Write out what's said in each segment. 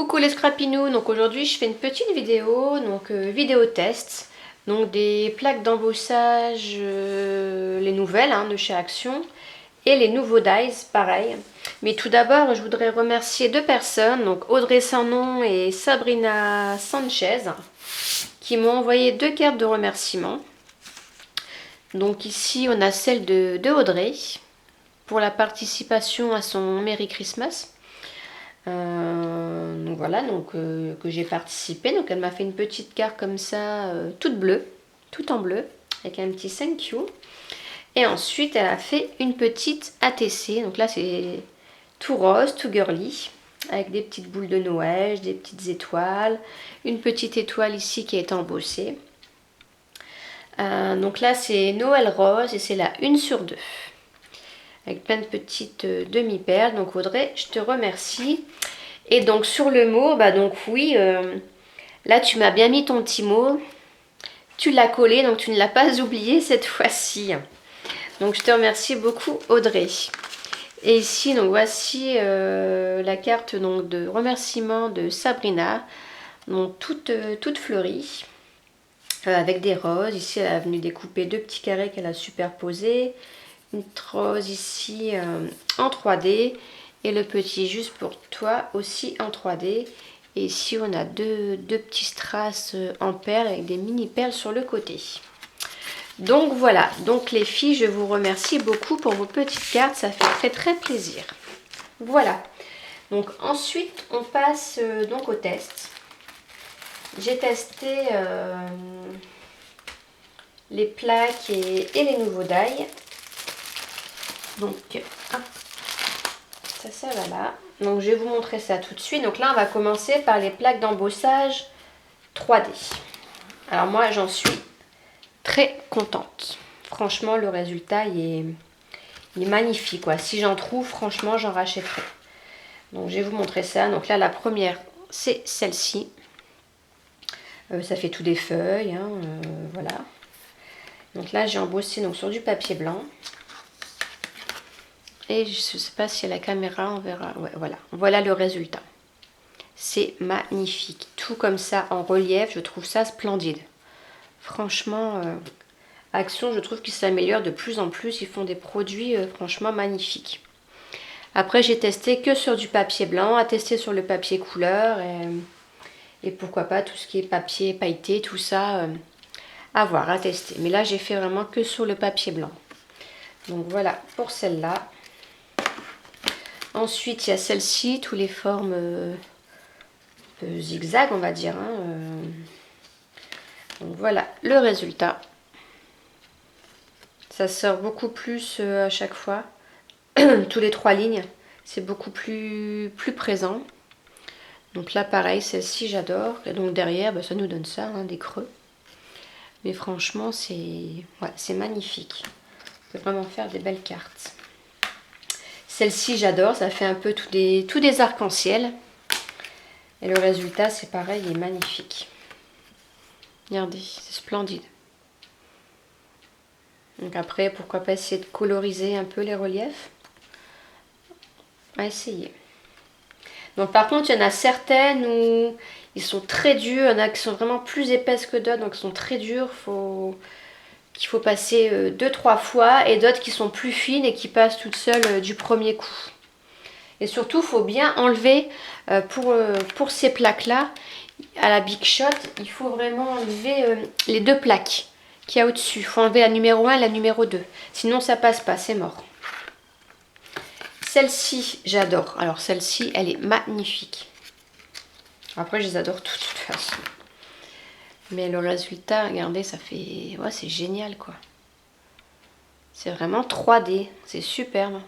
Coucou les scrapinous, donc aujourd'hui je fais une petite vidéo, vidéo test, donc des plaques d'embossage, les nouvelles de chez Action et les nouveaux dies, pareil. Mais tout d'abord je voudrais remercier deux personnes, donc Audrey Sanon et Sabrina Sanchez, qui m'ont envoyé deux cartes de remerciement. Donc ici on a celle de Audrey pour la participation à son Merry Christmas. Donc voilà, que j'ai participé. Donc elle m'a fait une petite carte comme ça, toute bleue, tout en bleu, avec un petit thank you. Et ensuite elle a fait une petite ATC. Donc là c'est tout rose, tout girly, avec des petites boules de Noël, des petites étoiles, une petite étoile ici qui est embossée. Donc là c'est Noël rose et c'est la 1/2. Avec plein de petites demi-perles. Donc Audrey, je te remercie. Et donc sur le mot, donc oui, là tu m'as bien mis ton petit mot. Tu l'as collé, donc tu ne l'as pas oublié cette fois-ci. Donc je te remercie beaucoup Audrey. Et ici, donc voici la carte donc, de remerciement de Sabrina. Donc toute fleurie. Avec des roses. Ici elle a venu découper deux petits carrés qu'elle a superposés. Une rose ici en 3D et le petit juste pour toi aussi en 3D. Et ici on a deux petits strass en perles avec des mini perles sur le côté. Donc voilà, donc les filles, je vous remercie beaucoup pour vos petites cartes, ça fait très plaisir. Voilà, donc ensuite on passe donc au test. J'ai testé les plaques et les nouveaux dies. Donc, hop, ça va là. Donc, je vais vous montrer ça tout de suite. Donc là, on va commencer par les plaques d'embossage 3D. Alors moi, j'en suis très contente. Franchement, le résultat, il est magnifique, quoi. Si j'en trouve, franchement, j'en rachèterai. Donc, je vais vous montrer ça. Donc là, la première, c'est celle-ci. Ça fait tout des feuilles, voilà. Donc là, j'ai embossé donc, sur du papier blanc. Et je ne sais pas si à la caméra on verra. Ouais, voilà le résultat. C'est magnifique. Tout comme ça en relief, je trouve ça splendide. Franchement, Action, je trouve qu'ils s'améliorent de plus en plus. Ils font des produits franchement magnifiques. Après, j'ai testé que sur du papier blanc, à tester sur le papier couleur. Et pourquoi pas tout ce qui est papier pailleté, tout ça, à voir, à tester. Mais là, j'ai fait vraiment que sur le papier blanc. Donc voilà pour celle-là. Ensuite, il y a celle-ci, toutes les formes zigzag, on va dire. Donc voilà le résultat. Ça sort beaucoup plus à chaque fois. Tous les 3 lignes, c'est beaucoup plus présent. Donc là, pareil, celle-ci, j'adore. Et donc derrière, ça nous donne ça, des creux. Mais franchement, c'est magnifique. On peut vraiment faire des belles cartes. Celle-ci, j'adore. Ça fait un peu tous des arcs-en-ciel. Et le résultat, c'est pareil, il est magnifique. Regardez, c'est splendide. Donc après, pourquoi pas essayer de coloriser un peu les reliefs. On va essayer. Donc par contre, il y en a certaines où ils sont très durs. Il y en a qui sont vraiment plus épaisses que d'autres, donc ils sont très durs. Qu'il faut passer 2-3 fois. Et d'autres qui sont plus fines et qui passent toutes seules du premier coup. Et surtout, il faut bien enlever, pour ces plaques-là, à la Big Shot, il faut vraiment enlever les 2 plaques qu'il y a au-dessus. Il faut enlever la numéro 1 et la numéro 2. Sinon, ça passe pas, c'est mort. Celle-ci, j'adore. Alors, celle-ci, elle est magnifique. Après, je les adore toutes, de toute façon. Mais le résultat, regardez, ça fait... Ouais, c'est génial, quoi. C'est vraiment 3D. C'est superbe.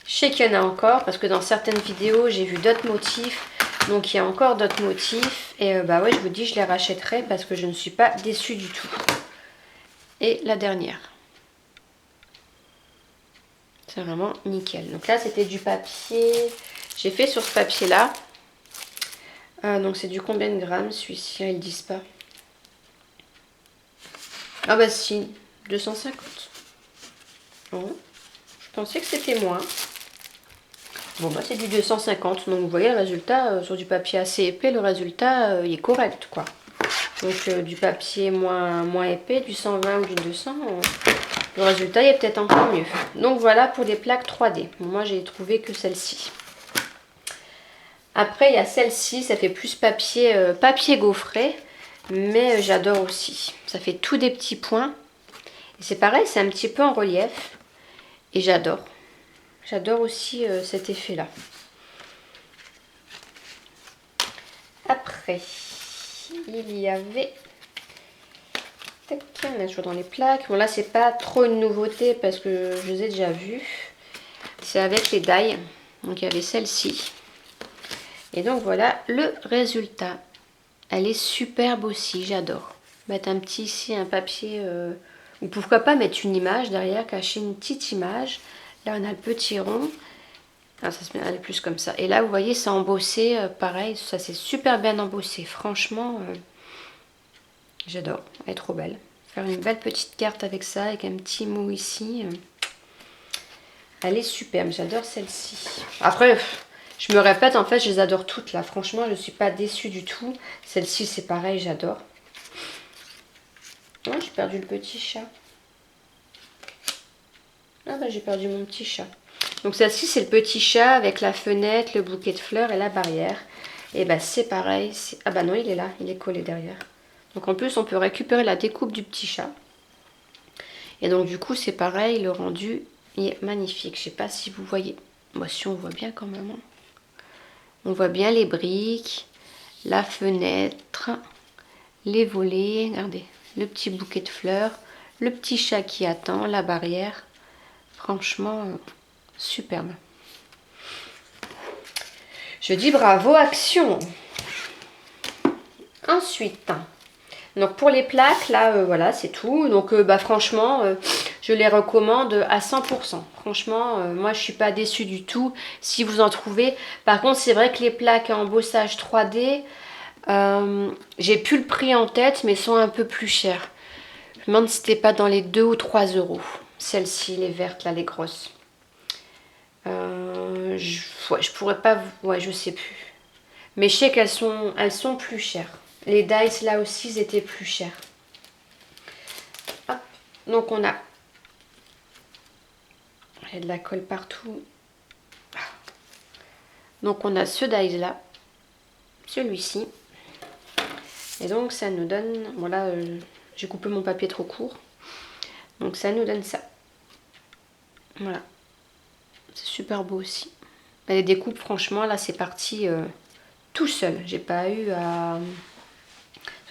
Je sais qu'il y en a encore parce que dans certaines vidéos j'ai vu d'autres motifs, donc il y a encore d'autres motifs et ouais, je vous dis, je les rachèterai parce que je ne suis pas déçue du tout. Et la dernière, c'est vraiment nickel. Donc là c'était du papier, j'ai fait sur ce papier là, donc c'est du combien de grammes celui-ci, ils disent pas. Ah bah si, 250. Oh, je pensais que c'était moins. Bon, bah, c'est du 250. Donc, vous voyez, le résultat, sur du papier assez épais, le résultat, il est correct, quoi. Donc, du papier moins épais, du 120 ou du 200, le résultat est peut-être encore mieux. Donc, voilà pour les plaques 3D. Moi, j'ai trouvé que celle-ci. Après, il y a celle-ci, ça fait plus papier gaufré, mais j'adore aussi. Ça fait tout des petits points. Et c'est pareil, c'est un petit peu en relief. Et j'adore. J'adore aussi cet effet-là. Après, il y avait... Tac, on est toujours dans les plaques. Bon, là, c'est pas trop une nouveauté parce que je les ai déjà vues. C'est avec les die. Donc, il y avait celle-ci. Et donc, voilà le résultat. Elle est superbe aussi, j'adore. Mettre un petit ici, un papier... ou pourquoi pas mettre une image derrière, cacher une petite image. Là, on a le petit rond. Ah, ça se met aller plus comme ça. Et là, vous voyez, c'est embossé. Pareil, ça c'est super bien embossé. Franchement, j'adore. Elle est trop belle. Faire une belle petite carte avec ça, avec un petit mot ici. Elle est superbe. J'adore celle-ci. Après, je me répète, en fait, je les adore toutes là. Franchement, je ne suis pas déçue du tout. Celle-ci, c'est pareil, j'adore. Oh, j'ai perdu le petit chat. Ah bah, j'ai perdu mon petit chat. Donc celle-ci, c'est le petit chat avec la fenêtre, le bouquet de fleurs et la barrière. Et bah c'est pareil. Ah bah non, il est là, il est collé derrière. Donc en plus, on peut récupérer la découpe du petit chat. Et donc du coup, c'est pareil, le rendu est magnifique. Je sais pas si vous voyez. Moi, si on voit bien quand même. On voit bien les briques, la fenêtre, les volets. Regardez, le petit bouquet de fleurs, le petit chat qui attend, la barrière. Franchement, superbe. Je dis bravo, action. Ensuite, donc pour les plaques, là, voilà, c'est tout. Donc, bah, franchement, je les recommande à 100%. Franchement, moi, je suis pas déçue du tout si vous en trouvez. Par contre, c'est vrai que les plaques à embossage 3D, j'ai plus le prix en tête, mais sont un peu plus chères. Je me demande si c'était pas dans les 2 ou 3 euros. Celles-ci, les vertes, là, les grosses. Je pourrais pas... Ouais, je sais plus. Mais je sais qu'elles sont plus chères. Les dice, là aussi, ils étaient plus chers. Hop. Donc, on a... Il y a de la colle partout. Donc, on a ce dice-là. Celui-ci. Et donc, ça nous donne... Bon, là, j'ai coupé mon papier trop court. Donc, ça nous donne ça. Voilà. C'est super beau aussi. Les découpes, franchement, là, c'est parti tout seul. J'ai pas eu à...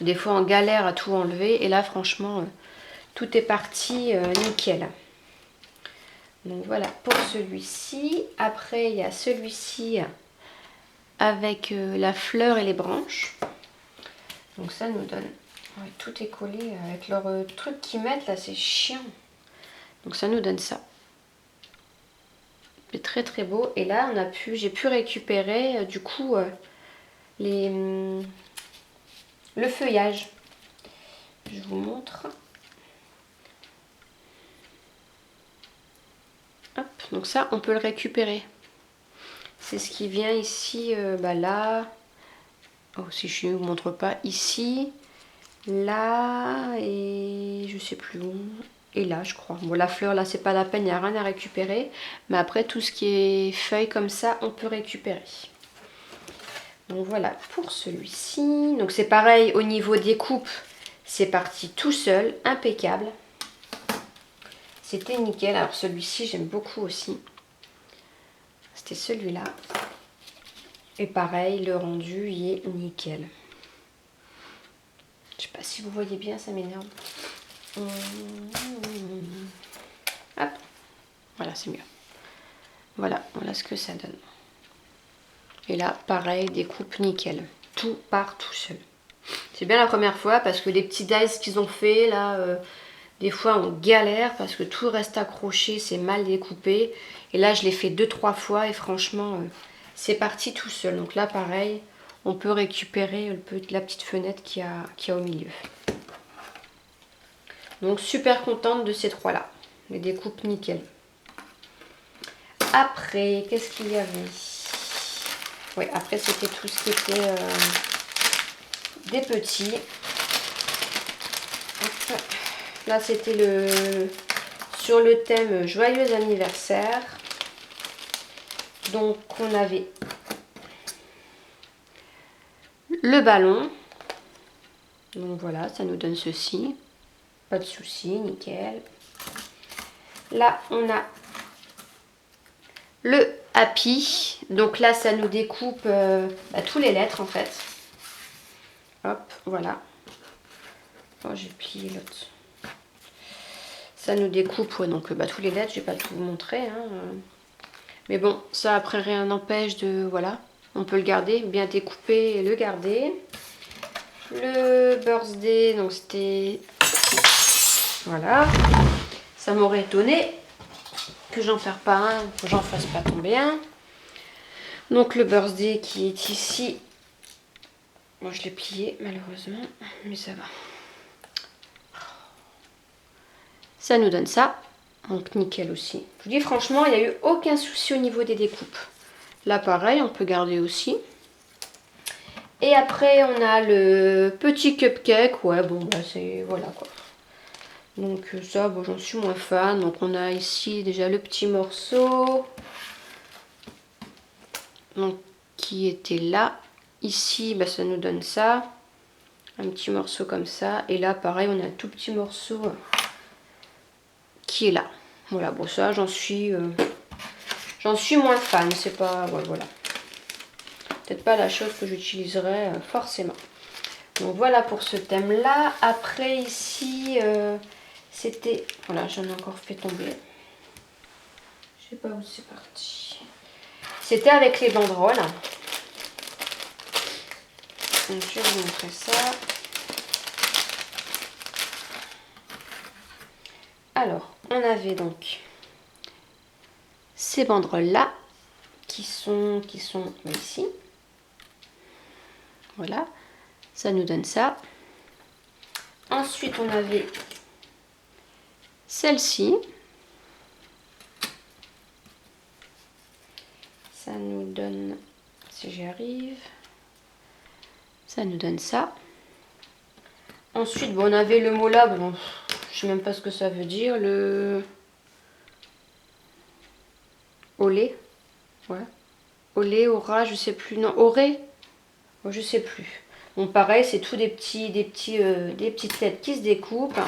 Des fois, en galère à tout enlever. Et là, franchement, tout est parti nickel. Donc, voilà pour celui-ci. Après, il y a celui-ci avec la fleur et les branches. Donc, ça nous donne... Ouais, tout est collé avec leur truc qu'ils mettent, là, c'est chiant. Donc, ça nous donne ça. C'est très très beau. Et là, j'ai pu récupérer du coup le feuillage. Je vous montre. Hop, donc ça, on peut le récupérer. C'est ce qui vient ici, bah là. Oh, si je ne vous montre pas, ici, là et je sais plus où. Et là, je crois. Bon, la fleur, là, c'est pas la peine, il n'y a rien à récupérer. Mais après, tout ce qui est feuilles comme ça, on peut récupérer. Donc voilà pour celui-ci. Donc c'est pareil, au niveau des coupes, c'est parti tout seul, impeccable. C'était nickel. Alors celui-ci, j'aime beaucoup aussi. C'était celui-là. Et pareil, le rendu, il est nickel. Je sais pas si vous voyez bien, ça m'énerve. Hop, voilà, c'est mieux. Voilà ce que ça donne. Et là, pareil, découpe nickel. Tout part tout seul. C'est bien la première fois parce que les petits dice qu'ils ont fait, là, des fois on galère parce que tout reste accroché, c'est mal découpé. Et là, je l'ai fait 2-3 fois et franchement, c'est parti tout seul. Donc là, pareil, on peut récupérer la petite fenêtre qu'il y a au milieu. Donc super contente de ces trois là. Les découpes nickel. Après, qu'est-ce qu'il y avait? Oui, après c'était tout ce qui était des petits. Hop. Là c'était sur le thème joyeux anniversaire. Donc on avait le ballon. Donc voilà, ça nous donne ceci. Pas de souci, nickel. Là on a le happy. Donc là ça nous découpe tous les lettres en fait. Hop, voilà. Oh, j'ai plié l'autre. Ça nous découpe, ouais, donc tous les lettres, je vais pas tout vous montrer. Hein. Mais bon, ça après rien n'empêche de... Voilà, on peut le garder, bien découpé et le garder. Le birthday, donc c'était... Voilà. Ça m'aurait étonné que j'en fasse pas un, que j'en fasse pas tomber un. Donc le birthday qui est ici. Bon, je l'ai plié malheureusement, mais ça va. Ça nous donne ça. Donc nickel aussi. Je vous dis franchement, il n'y a eu aucun souci au niveau des découpes. Là pareil, on peut garder aussi. Et après on a le petit cupcake. Ouais bon bah c'est... Voilà quoi. Donc ça, bon, j'en suis moins fan. Donc on a ici déjà le petit morceau. Donc qui était là. Ici bah, ça nous donne ça. Un petit morceau comme ça. Et là pareil on a un tout petit morceau qui est là. Voilà, bon ça j'en suis moins fan, c'est pas... Ouais, voilà. Peut-être pas la chose que j'utiliserai forcément. Donc voilà pour ce thème là. Après ici, c'était... Voilà, j'en ai encore fait tomber. Je sais pas où c'est parti. C'était avec les banderoles. Donc je vais vous montrer ça. Alors, on avait donc ces banderoles là qui sont ici. Voilà, ça nous donne ça. Ensuite, on avait celle-ci. Ça nous donne, si j'y arrive, ça nous donne ça. Ensuite, bon, on avait le mot là, bon, je sais même pas ce que ça veut dire, le olé, ouais, olé, aura, je sais plus, non, oré, oh, je sais plus. Bon, pareil, c'est tout des petites lettres qui se découpent.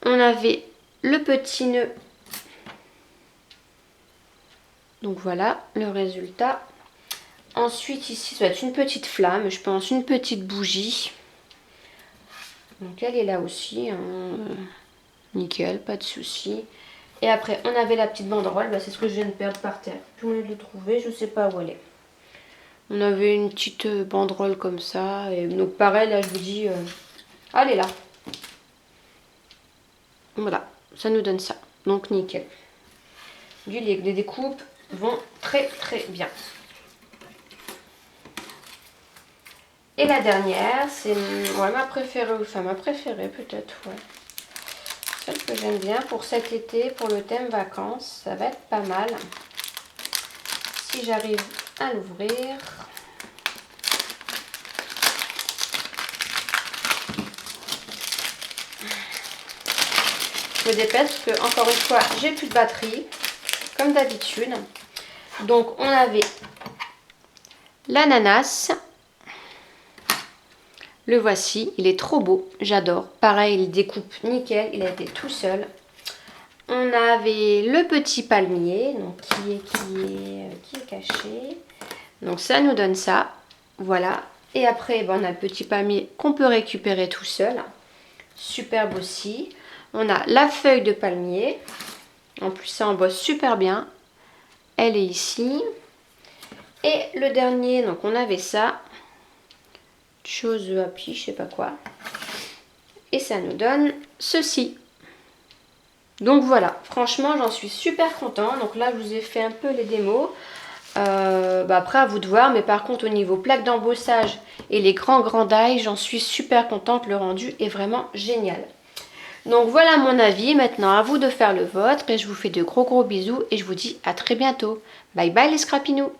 On avait le petit nœud. Donc voilà le résultat. Ensuite ici ça va être une petite flamme, je pense une petite bougie. Donc elle est là aussi, hein. Nickel, pas de souci. Et après on avait la petite banderole, bah, c'est ce que je viens de perdre par terre. Je viens de le trouver, je sais pas où elle est. On avait une petite banderole comme ça, et donc pareil là je vous dis, elle est là. Voilà, ça nous donne ça, donc nickel. Les découpes vont très très bien. Et la dernière, c'est ma préférée, enfin ma préférée peut-être, ouais. Celle que j'aime bien pour cet été, pour le thème vacances, ça va être pas mal. Si j'arrive à l'ouvrir. Je me dépêche parce que, encore une fois, j'ai plus de batterie, comme d'habitude. Donc on avait l'ananas. Le voici, il est trop beau, j'adore. Pareil, il découpe nickel, il a été tout seul. On avait le petit palmier, donc qui est caché. Donc ça nous donne ça, voilà. Et après, on a le petit palmier qu'on peut récupérer tout seul. Superbe aussi. On a la feuille de palmier. En plus, ça embosse super bien. Elle est ici. Et le dernier, donc on avait ça. Chose happy, je sais pas quoi. Et ça nous donne ceci. Donc voilà, franchement j'en suis super contente. Donc là je vous ai fait un peu les démos. Après à vous de voir, mais par contre au niveau plaque d'embossage et les grands die, j'en suis super contente. Le rendu est vraiment génial. Donc voilà mon avis, maintenant à vous de faire le vôtre et je vous fais de gros bisous et je vous dis à très bientôt. Bye bye les scrapinous.